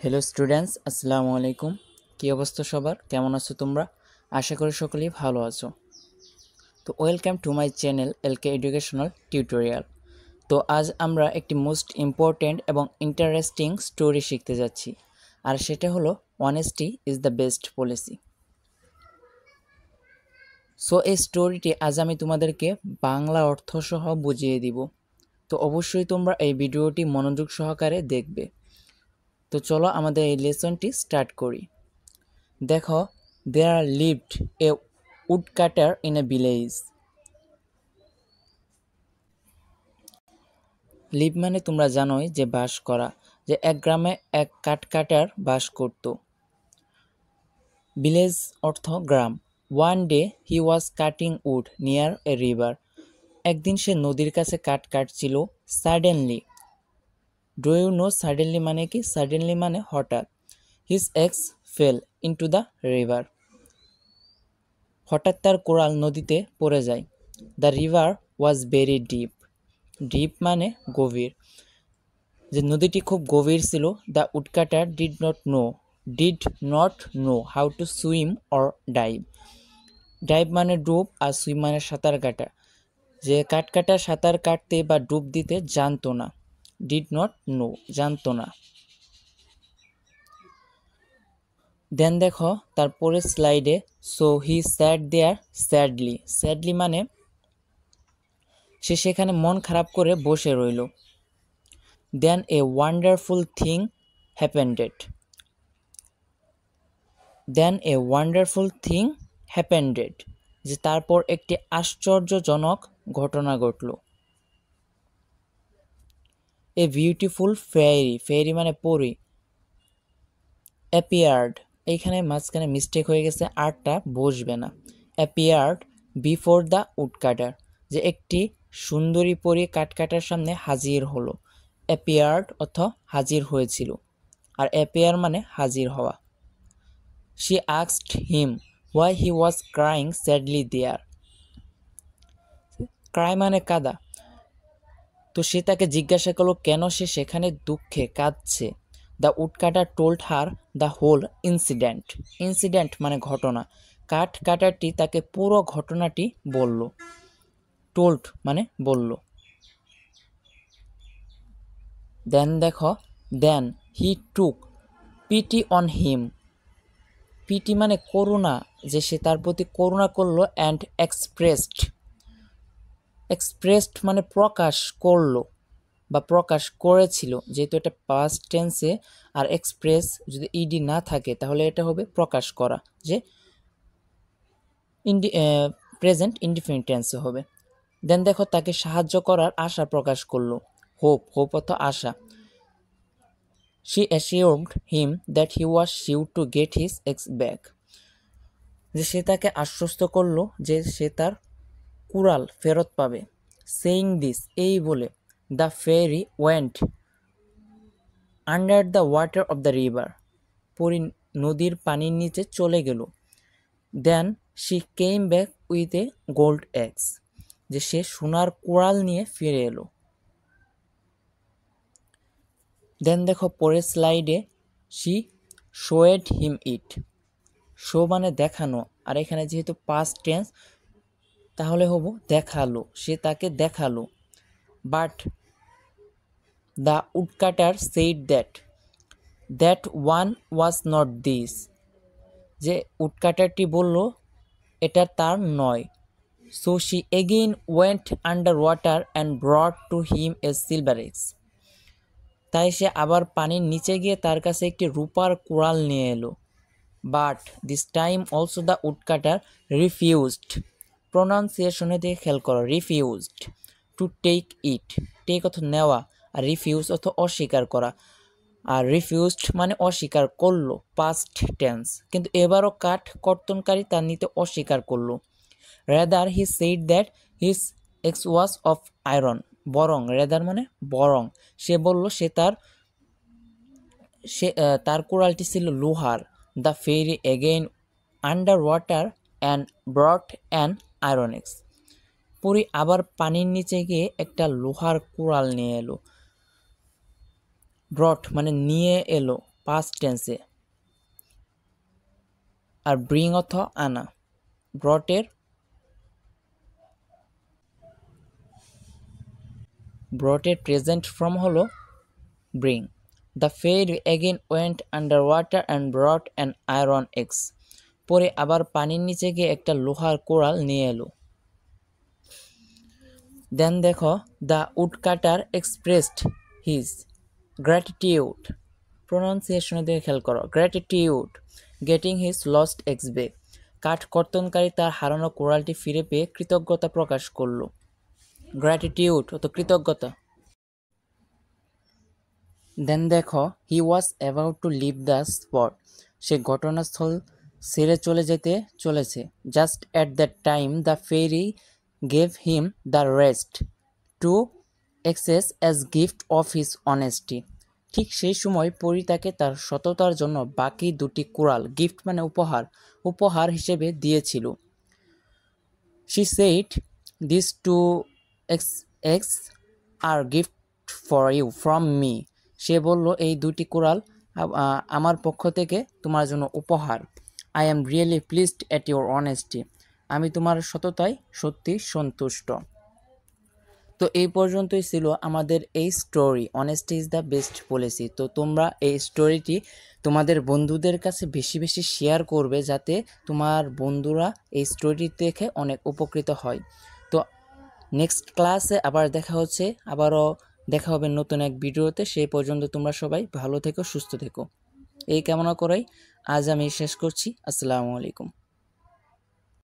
Hello students, আসসালামু আলাইকুম। কী অবস্থা সবার? কেমন আছো তোমরা? আশা করি সকলেই ভালো আছো। তো welcome to my channel LK educational tutorial. তো আজ আমরা একটি মোস্ট ইম্পর্ট্যান্ট এবং ইন্টারেস্টিং স্টোরি শিখতে যাচ্ছি, আর সেটা হলো honesty is the best policy. So এই স্টোরিটি আজ আমি তোমাদেরকে বাংলা অর্থসহ বুঝিয়ে দিব। তো অবশ্যই তোমরা এই ভিডিওটি মনোযোগ সহকারে দেখবে। তো চলো আমাদের এই লেসনটি স্টার্ট করি। দেখো, there lived a woodcutter in a village. Live মানে তোমরা জানোই যে বাস করা, যে এক গ্রামে এক কাঠকাটার বাস করত। ভিলেজ অর্থ গ্রাম। One day he was cutting wood near a river. একদিন সে নদীর কাছে কাঠ কাটছিল। Suddenly, do you know suddenly মানে কি? সাডেনলি মানে হঠাৎ। His axe fell into the river. হঠাৎ তার কোরাল নদীতে পড়ে যায়। The river was very deep. Deep মানে গভীর, যে নদীটি খুব গভীর ছিল। The woodcutter did not know how to swim or dive. Dive মানে ডুব, আর সুইম মানে সাঁতার কাটা। যে কাটা সাঁতার কাটতে বা ডুব দিতে জানতো না। ডিড নট নো, জানতো না। দেন দেখো তারপরে স্লাইডে, so he sat there sadly. Sadly মানে সে সেখানে মন খারাপ করে বসে রইল। Then a wonderful thing happened. যে তারপর একটি আশ্চর্যজনক ঘটনা ঘটল। এ বিউটিফুল ফেয়ারি মানে পরী, অ্যাপিয়ার্ড, এইখানে মাঝখানে মিস্টেক হয়ে গেছে, আরটা বসবে না। অ্যাপিয়ার্ড বিফোর দ্য উডকাটার, যে একটি সুন্দরী পরী কাঠকাটার সামনে হাজির হলো। অ্যাপিয়ার্ড অর্থ হাজির হয়েছিল, আর অ্যাপিয়ার মানে হাজির হওয়া। She asked him why he was crying sadly there. Cry মানে কাঁদা। তো সে তাকে জিজ্ঞাসা করলো কেন সে সেখানে দুঃখে কাঁদছে। The woodcutter told her the whole incident. Incident মানে ঘটনা। কাঠ কাটারটি তাকে পুরো ঘটনাটি বলল। টোল্ড মানে বলল। দেন দেখো, দেন হি টুক পিটি অন হিম। পিটি মানে করুণা, যে সে তার প্রতি করুণা করলো। অ্যান্ড এক্সপ্রেসড মানে প্রকাশ করলো বা প্রকাশ করেছিল, যেহেতু এটা পাস্ট টেন্সে। আর এক্সপ্রেস যদি ইডি না থাকে তাহলে এটা হবে প্রকাশ করা, যে প্রেজেন্ট ইনডিফিনিট টেন্সে হবে। দেন দেখো তাকে সাহায্য করার আশা প্রকাশ করলো। হোপ অর্থ আশা। She assured him that he was sure to get his axe back. যে সে তাকে আশ্বস্ত করলো যে সে তার কুড়াল ফেরত পাবে। সেইং দিস, এই বলে, the fairy went under the water of the river, পরি নদীর পানির নিচে চলে গেল। Then she came back with a gold axe, যে সে সোনার কুড়াল নিয়ে ফিরে এলো। দেন দেখো পরের স্লাইডে, she showed him it. Show মানে দেখানো, আর এখানে যেহেতু পাস্ট টেন্স তাহলে হবো দেখালো, সে তাকে দেখালো। But the woodcutter said that one was not this, যে উডকাটারটি বলল এটা তার নয়। So she again went under water and ব্রট to him A silver x. তাই সে আবার পানির নিচে গিয়ে তার কাছে একটি রূপার কুড়াল নিয়ে এলো। But this time also the woodcutter refused. প্রোনাউন্সিয়েশনে দিয়ে খেয়াল করো, refused to take it. Take অর্থ নেওয়া, আর রিফিউজ অর্থ অস্বীকার করা। আর রিফিউজড মানে অস্বীকার করলো, পাস্ট টেন্স। কিন্তু এবারও কাঠ কর্তনকারী তার নিতে অস্বীকার করলো। Rather he said that his axe was of iron. বরং, রেদার মানে বরং, সে বলল তার কুড়ালটি ছিল লোহার। The fairy again under water and brought an iron axe. পরি আবার পানির নিচে গিয়ে একটা লোহার কুড়াল নিয়ে এলো। ব্রট মানে নিয়ে এলো, পাস্ট টেন্সে, আর ব্রিং অর্থ আনা। ব্রটের প্রেজেন্ট ফর্ম হলো bring. The fairy again went under water and brought an iron axe. পরে আবার পানির নিচে গিয়ে একটা লোহার কোড়াল নিয়ে এলো। দেন দেখো, the woodcutter expressed his gratitude. প্রোনাউন্সিয়েশনের দিকে খেয়াল করো। Gratitude getting his lost axe back. কাঠ কর্তনকারী তার হারানো কোড়ালটি ফিরে পেয়ে কৃতজ্ঞতা প্রকাশ করলো। গ্র্যাটিটিউড অত কৃতজ্ঞতা। দেন দেখো, he was about to leave the spot. সে ঘটনাস্থল ছেড়ে চলে যেতে চলেছে। Just at that time the fairy gave him the rest two axes as gift of his honesty. ঠিক সেই সময় পরী তাকে তার সততার জন্য বাকি দুটি কুড়াল, গিফট মানে উপহার হিসেবে দিয়েছিল। She said, this two axe are gift for you from me. সে বলল, এই দুটি কুড়াল আমার পক্ষ থেকে তোমার জন্য উপহার। I am really pleased at your honesty. আমি তোমার সততায় সত্যি সন্তুষ্ট। তো এই পর্যন্তই ছিল আমাদের এই story, honesty is the best policy. তো তোমরা এই স্টোরিটি তোমাদের বন্ধুদের কাছে বেশি বেশি শেয়ার করবে, যাতে তোমার বন্ধুরা এই স্টোরিটি দেখে অনেক উপকৃত হয়। তো নেক্সট ক্লাসে আবার আবারও দেখা হবে নতুন এক ভিডিওতে। সেই পর্যন্ত তোমরা সবাই ভালো থেকো, সুস্থ থেকো, এই কামনা করেই আজ আমি শেষ করছি। আসসালামু আলাইকুম।